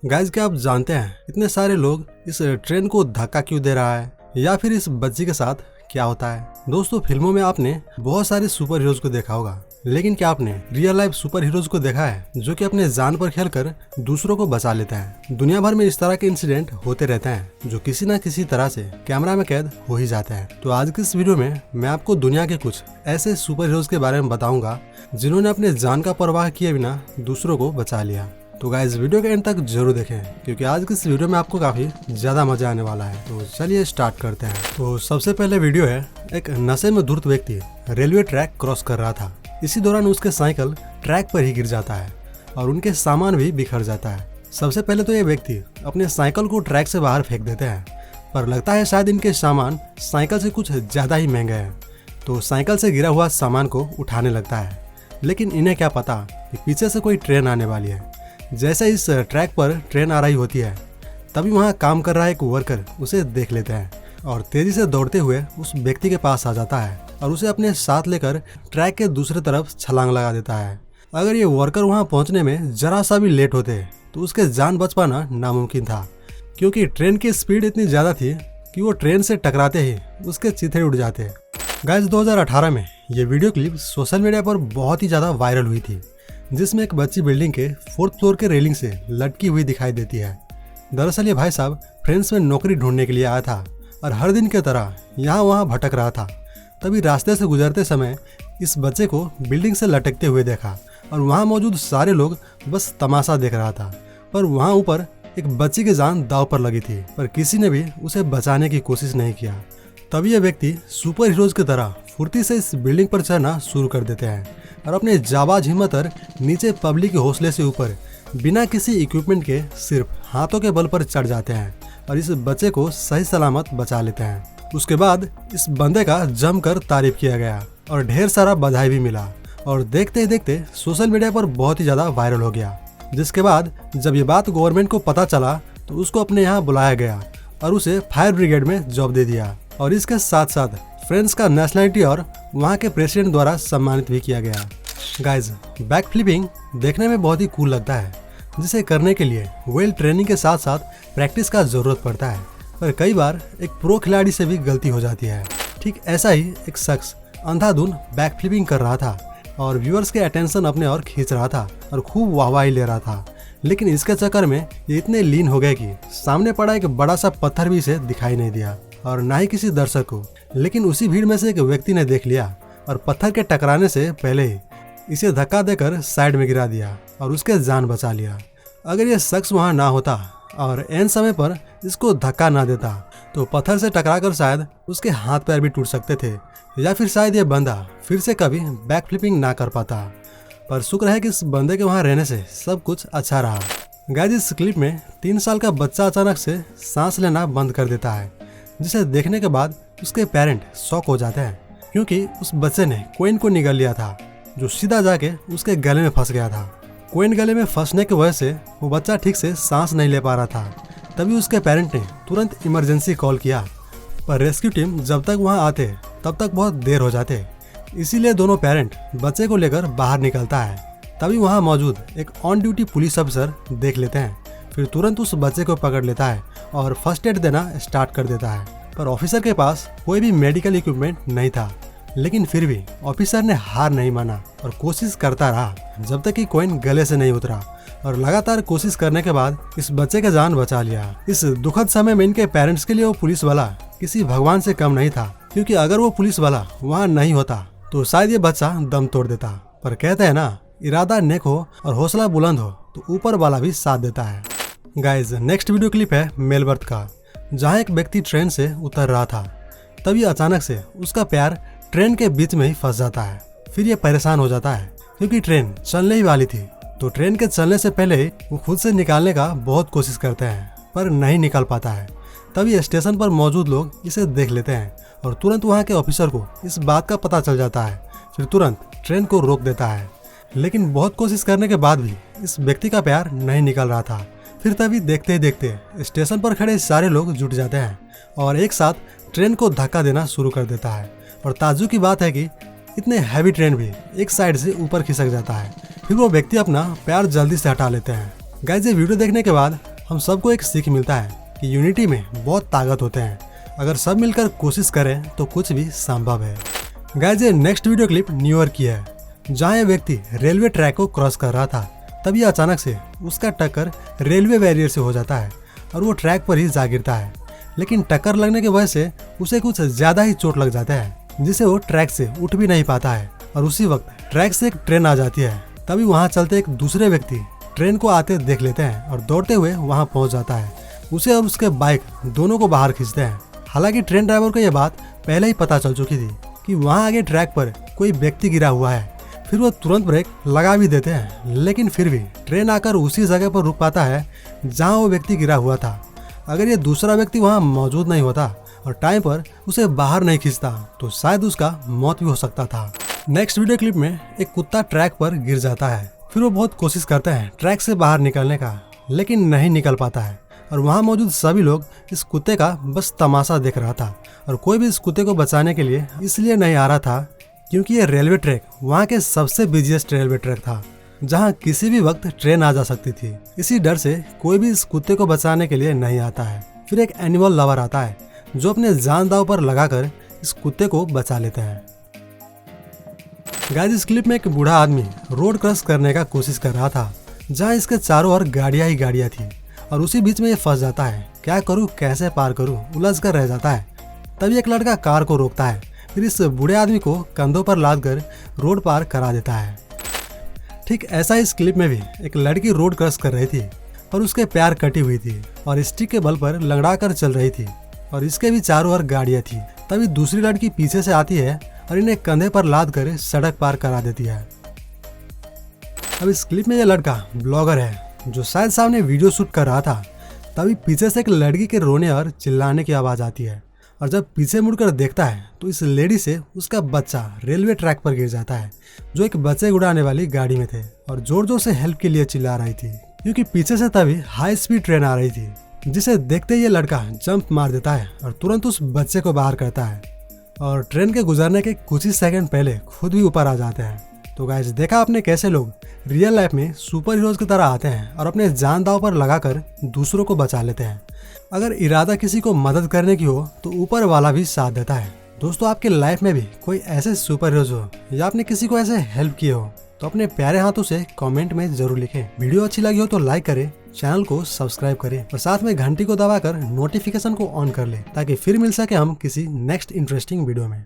Guys, क्या आप जानते हैं इतने सारे लोग इस ट्रेन को धक्का क्यों दे रहा है या फिर इस बच्ची के साथ क्या होता है। दोस्तों, फिल्मों में आपने बहुत सारे सुपर हीरोज को देखा होगा, लेकिन क्या आपने रियल लाइफ सुपर हीरोज को देखा है जो कि अपने जान पर खेलकर दूसरों को बचा लेते हैं। दुनिया भर में इस तरह के इंसिडेंट होते रहते हैं जो किसी न किसी तरह से कैमरा में कैद हो ही जाते हैं। तो आज की इस वीडियो में मैं आपको दुनिया के कुछ ऐसे सुपर हीरोज के बारे में बताऊंगा जिन्होंने अपने जान का परवाह किए बिना दूसरों को बचा लिया। तो गाइस, वीडियो के एंड तक जरूर देखें क्योंकि आज की इस वीडियो में आपको काफी ज्यादा मजा आने वाला है। तो चलिए स्टार्ट करते हैं। तो सबसे पहले वीडियो है, एक नशे में धुत व्यक्ति रेलवे ट्रैक क्रॉस कर रहा था। इसी दौरान उसके साइकिल ट्रैक पर ही गिर जाता है और उनके सामान भी बिखर जाता है। सबसे पहले तो ये व्यक्ति अपने साइकिल को ट्रैक से बाहर फेंक देते हैं, पर लगता है शायद इनके सामान साइकिल से कुछ ज्यादा ही महंगे हैं, तो साइकिल से गिरा हुआ सामान को उठाने लगता है। लेकिन इन्हें क्या पता कि पीछे से कोई ट्रेन आने वाली है। जैसे इस ट्रैक पर ट्रेन आ रही होती है, तभी वहाँ काम कर रहा एक वर्कर उसे देख लेते हैं और तेजी से दौड़ते हुए उस व्यक्ति के पास आ जाता है और उसे अपने साथ लेकर ट्रैक के दूसरी तरफ छलांग लगा देता है। अगर ये वर्कर वहाँ पहुँचने में जरा सा भी लेट होते तो उसके जान बच पाना नामुमकिन था, क्योंकि ट्रेन की स्पीड इतनी ज़्यादा थी कि वो ट्रेन से टकराते ही उसके चीथे उड़ जाते। गाइस, 2018 में ये वीडियो क्लिप सोशल मीडिया पर बहुत ही ज़्यादा वायरल हुई थी, जिसमें एक बच्ची बिल्डिंग के 4th फ्लोर के रेलिंग से लटकी हुई दिखाई देती है। दरअसल ये भाई साहब फ्रांस में नौकरी ढूंढने के लिए आया था और हर दिन की तरह यहाँ वहाँ भटक रहा था। तभी रास्ते से गुजरते समय इस बच्चे को बिल्डिंग से लटकते हुए देखा और वहाँ मौजूद सारे लोग बस तमाशा देख रहा था। पर वहाँ ऊपर एक बच्ची की जान दांव पर लगी थी, पर किसी ने भी उसे बचाने की कोशिश नहीं किया। तभी यह व्यक्ति सुपर हीरोज की तरह फुर्ती से इस बिल्डिंग पर चढ़ना शुरू कर देते हैं और अपने जाबाज हिम्मत और नीचे पब्लिक के हौसले से ऊपर बिना किसी इक्विपमेंट के सिर्फ हाथों के बल पर चढ़ जाते हैं और इस बच्चे को सही सलामत बचा लेते हैं। उसके बाद इस बंदे का जमकर तारीफ किया गया और ढेर सारा बधाई भी मिला और देखते ही देखते सोशल मीडिया पर बहुत ही ज्यादा वायरल हो गया। जिसके बाद जब ये बात गवर्नमेंट को पता चला तो उसको अपने यहाँ बुलाया गया और उसे फायर ब्रिगेड में जॉब दे दिया और इसके साथ साथ फ्रांस का नेशनलिटी और वहाँ के प्रेसिडेंट द्वारा सम्मानित भी किया गया। गाइज, बैक फ्लिपिंग देखने में बहुत ही कूल लगता है, जिसे करने के लिए वेल ट्रेनिंग के साथ साथ प्रैक्टिस का जरूरत पड़ता है, पर कई बार एक प्रो खिलाड़ी से भी गलती हो जाती है। ठीक ऐसा ही एक शख्स अंधाधुन बैक फ्लिपिंग कर रहा था और व्यूअर्स के अटेंशन अपने और खींच रहा था और खूब वाहवाही ले रहा था। लेकिन इसके चक्कर में ये इतने लीन हो गए कि सामने पड़ा एक बड़ा सा पत्थर भी इसे दिखाई नहीं दिया और ना ही किसी दर्शक को। लेकिन उसी भीड़ में से एक व्यक्ति ने देख लिया और पत्थर के टकराने से पहले ही इसे धक्का देकर साइड में गिरा दिया और उसके जान बचा लिया। अगर ये शख्स वहां ना होता और एन समय पर इसको धक्का ना देता तो पत्थर से टकराकर शायद उसके हाथ पैर भी टूट सकते थे या फिर शायद ये बंदा फिर से कभी बैक फ्लिपिंग ना कर पाता। पर शुक्र है कि इस बंदे के वहां रहने से सब कुछ अच्छा रहा। गाइस, इस क्लिप में 3 साल का बच्चा अचानक से सांस लेना बंद कर देता है, जिसे देखने के बाद उसके पेरेंट शॉक हो जाते हैं, क्योंकि उस बच्चे ने कॉइन को निगल लिया था जो सीधा जाके उसके गले में फंस गया था। कॉइन गले में फंसने की वजह से वो बच्चा ठीक से सांस नहीं ले पा रहा था। तभी उसके पेरेंट ने तुरंत इमरजेंसी कॉल किया, पर रेस्क्यू टीम जब तक वहां आते तब तक बहुत देर हो जाते। इसीलिए दोनों पेरेंट बच्चे को लेकर बाहर निकलता है। तभी वहां मौजूद एक ऑन ड्यूटी पुलिस अफसर देख लेते हैं, फिर तुरंत उस बच्चे को पकड़ लेता है और फर्स्ट एड देना स्टार्ट कर देता है। पर ऑफिसर के पास कोई भी मेडिकल इक्विपमेंट नहीं था, लेकिन फिर भी ऑफिसर ने हार नहीं माना और कोशिश करता रहा जब तक कि कॉइन गले से नहीं उतरा और लगातार कोशिश करने के बाद इस बच्चे का जान बचा लिया। इस दुखद समय में इनके पेरेंट्स के लिए वो पुलिस वाला किसी भगवान से कम नहीं था, क्योंकि अगर वो पुलिस वाला वहाँ नहीं होता तो शायद ये बच्चा दम तोड़ देता। पर कहते हैं ना, इरादा नेक हो और हौसला बुलंद हो तो ऊपर वाला भी साथ देता है। गाइज, नेक्स्ट वीडियो क्लिप है मेलबर्न का, जहाँ एक व्यक्ति ट्रेन से उतर रहा था। तभी अचानक से उसका पैर ट्रेन के बीच में ही फंस जाता है। फिर ये परेशान हो जाता है क्योंकि ट्रेन चलने ही वाली थी, तो ट्रेन के चलने से पहले ही वो खुद से निकालने का बहुत कोशिश करते हैं, पर नहीं निकाल पाता है। तभी स्टेशन पर मौजूद लोग इसे देख लेते हैं और तुरंत वहाँ के ऑफिसर को इस बात का पता चल जाता है। फिर तुरंत ट्रेन को रोक देता है, लेकिन बहुत कोशिश करने के बाद भी इस व्यक्ति का पैर नहीं निकल रहा था। फिर तभी देखते ही देखते स्टेशन पर खड़े सारे लोग जुट जाते हैं और एक साथ ट्रेन को धक्का देना शुरू कर देता है। और ताज्जुब की बात है कि इतने हैवी ट्रेन भी एक साइड से ऊपर खिसक जाता है। फिर वो व्यक्ति अपना पैर जल्दी से हटा लेते हैं। गाइस, ये वीडियो देखने के बाद हम सबको एक सीख मिलता है कि यूनिटी में बहुत ताकत होते हैं। अगर सब मिलकर कोशिश करें तो कुछ भी संभव है। गाइस, ये next video clip new year की है, जहाँ ये व्यक्ति रेलवे ट्रैक को क्रॉस कर रहा था। तभी अचानक से उसका टक्कर रेलवे बैरियर से हो जाता है और वो ट्रैक पर ही जा गिरता है। लेकिन टक्कर लगने की वजह से उसे कुछ ज्यादा ही चोट लग जाता है, जिससे वो ट्रैक से उठ भी नहीं पाता है। और उसी वक्त ट्रैक से एक ट्रेन आ जाती है। तभी वहाँ चलते एक दूसरे व्यक्ति ट्रेन को आते देख लेते हैं और दौड़ते हुए वहाँ पहुँच जाता है। उसे और उसके बाइक दोनों को बाहर खींचते हैं। हालांकि ट्रेन ड्राइवर को यह बात पहले ही पता चल चुकी थी कि वहाँ आगे ट्रैक पर कोई व्यक्ति गिरा हुआ है। फिर वो तुरंत ब्रेक लगा भी देते हैं, लेकिन फिर भी ट्रेन आकर उसी जगह पर रुक पाता है जहाँ वो व्यक्ति गिरा हुआ था। अगर ये दूसरा व्यक्ति वहाँ मौजूद नहीं होता और टाइम पर उसे बाहर नहीं खींचता तो शायद उसका मौत भी हो सकता था। नेक्स्ट वीडियो क्लिप में एक कुत्ता ट्रैक पर गिर जाता है। फिर वो बहुत कोशिश करते हैं ट्रैक से बाहर निकलने का, लेकिन नहीं निकल पाता है। और वहाँ मौजूद सभी लोग इस कुत्ते का बस तमाशा देख रहा था और कोई भी इस कुत्ते को बचाने के लिए इसलिए नहीं आ रहा था क्योंकि ये रेलवे ट्रैक वहाँ के सबसे बिजिएस्ट रेलवे ट्रैक था, जहाँ किसी भी वक्त ट्रेन आ जा सकती थी। इसी डर से कोई भी इस कुत्ते को बचाने के लिए नहीं आता है। फिर एक एनिमल लवर आता है जो अपने जान दांव पर लगाकर इस कुत्ते को बचा लेते हैं। गाइस, इस क्लिप में एक बूढ़ा आदमी रोड क्रॉस करने का कोशिश कर रहा था, जहाँ इसके चारों ओर गाड़ियाँ ही गाड़ियाँ थी और उसी बीच में ये फंस जाता है। क्या करूँ, कैसे पार करूँ, उलझ कर रह जाता है। तभी एक लड़का कार को रोकता है, फिर इस बूढ़े आदमी को कंधों पर लाद कर रोड पार करा देता है। ठीक ऐसा इस क्लिप में भी एक लड़की रोड क्रॉस कर रही थी, पर उसके पैर कटी हुई थी और स्टिक के बल पर लंगड़ा कर चल रही थी और इसके भी चारों ओर गाड़ियाँ थी। तभी दूसरी लड़की पीछे से आती है और इन्हें कंधे पर लाद कर सड़क पार करा देती है। अब इस क्लिप में यह लड़का ब्लॉगर है जो शायद सामने वीडियो शूट कर रहा था। तभी पीछे से एक लड़की के रोने और चिल्लाने की आवाज आती है और जब पीछे मुड़कर देखता है तो इस लेडी से उसका बच्चा रेलवे ट्रैक पर गिर जाता है, जो एक बच्चे उड़ाने वाली गाड़ी में थे और जोर जोर से हेल्प के लिए चिल्ला रही थी क्योंकि पीछे से तभी हाई स्पीड ट्रेन आ रही थी, जिसे देखते ही ये लड़का जंप मार देता है और तुरंत उस बच्चे को बाहर करता है और ट्रेन के गुजरने के कुछ ही सेकंड पहले खुद भी ऊपर आ जाते हैं। तो गाइस, देखा आपने कैसे लोग रियल लाइफ में सुपर हीरोज की तरह आते हैं और अपने जान दांव पर लगाकर दूसरों को बचा लेते हैं। अगर इरादा किसी को मदद करने की हो तो ऊपर वाला भी साथ देता है। दोस्तों, आपके लाइफ में भी कोई ऐसे सुपर हीरोज हो या आपने किसी को ऐसे हेल्प किए हो तो अपने प्यारे हाथों से कमेंट में जरूर लिखें। वीडियो अच्छी लगी हो तो लाइक करें, चैनल को सब्सक्राइब करें और साथ में घंटी को दबाकर नोटिफिकेशन को ऑन कर लें ताकि फिर मिल सके हम किसी नेक्स्ट इंटरेस्टिंग वीडियो में।